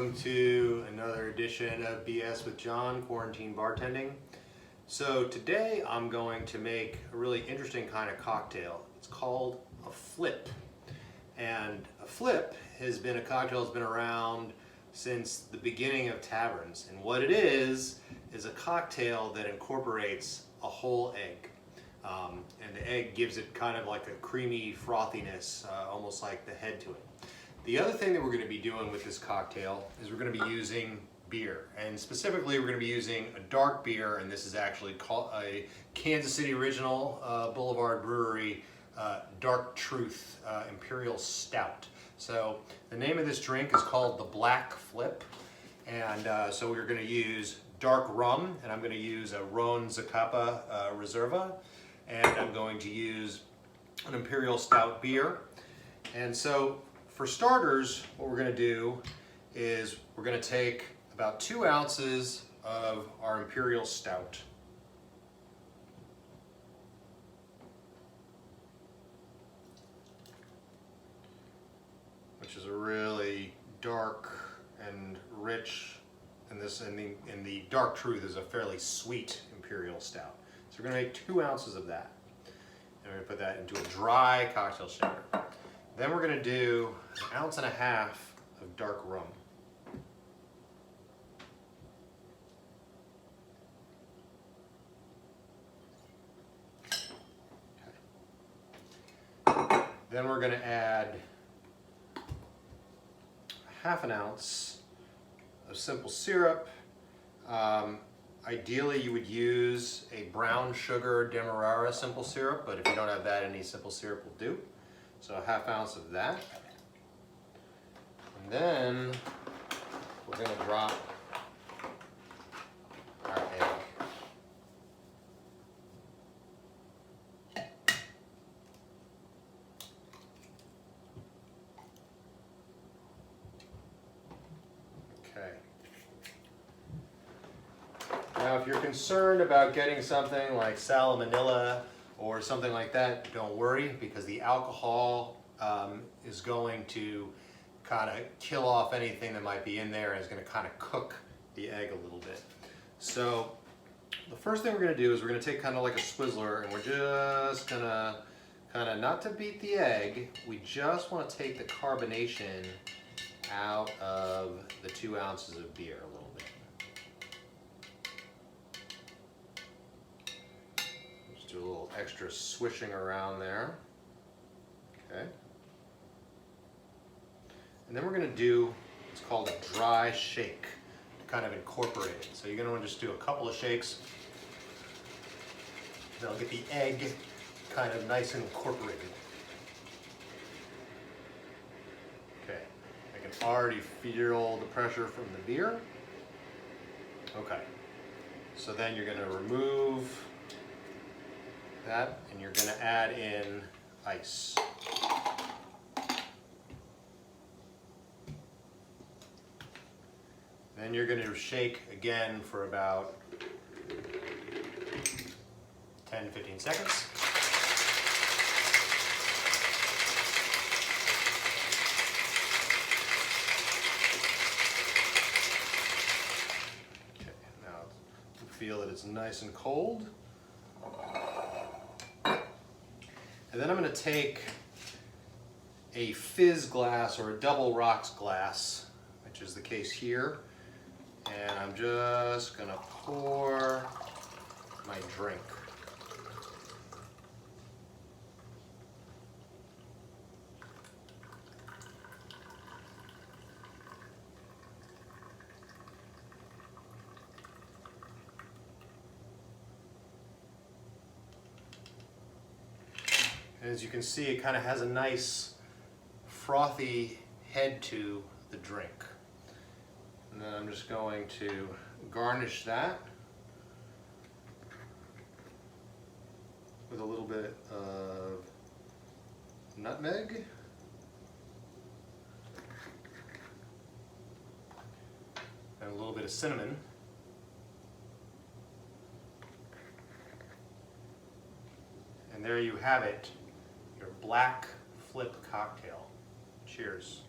Welcome to another edition of BS with John, Quarantine Bartending. So today I'm going to make a really interesting kind of cocktail. It's called a flip. And a flip has been a cocktail that's been around since the beginning of taverns. And what it is a cocktail that incorporates a whole egg. And the egg gives it kind of like a creamy frothiness, almost like the head to it. The other thing that we're going to be doing with this cocktail is we're going to be using beer, and specifically we're going to be using a dark beer, and this is actually called a Kansas City original, Boulevard Brewery Dark Truth Imperial Stout. So the name of this drink is called the Black Flip, and so we're going to use dark rum, and I'm going to use a Ron Zacapa Reserva, and I'm going to use an Imperial Stout beer. And so for starters, what we're going to do is we're going to take about 2 ounces of our Imperial Stout. Which is a really dark and rich, and the Dark Truth is a fairly sweet Imperial Stout. So we're going to make 2 ounces of that. And we're going to put that into a dry cocktail shaker. Then we're going to do 1.5 ounces of dark rum. Okay. Then we're going to add 1/2 ounce of simple syrup. Ideally you would use a brown sugar Demerara simple syrup, but if you don't have that, any simple syrup will do. So 1/2 ounce of that. And then we're going to drop our egg. Okay. Now if you're concerned about getting something like salmonella or something like that, don't worry, because the alcohol is going to kind of kill off anything that might be in there, and is going to kind of cook the egg a little bit. So the first thing we're going to do is we're going to take kind of like a Swizzler, and we're just going to kind of, not to beat the egg, we just want to take the carbonation out of the 2 ounces of beer a little bit. Do a little extra swishing around there. Okay. And then we're going to do what's called a dry shake to kind of incorporate it. So you're going to want to just do a couple of shakes. That'll get the egg kind of nice and incorporated. Okay. I can already feel the pressure from the beer. Okay. So then you're going to remove that, and you're going to add in ice. Then you're going to shake again for about 10 to 15 seconds. Okay, now you feel that it's nice and cold. And then I'm going to take a fizz glass or a double rocks glass, which is the case here, and I'm just going to pour my drink. And as you can see, it kind of has a nice frothy head to the drink. And then I'm just going to garnish that with a little bit of nutmeg. And a little bit of cinnamon. And there you have it. Black Flip cocktail. Cheers.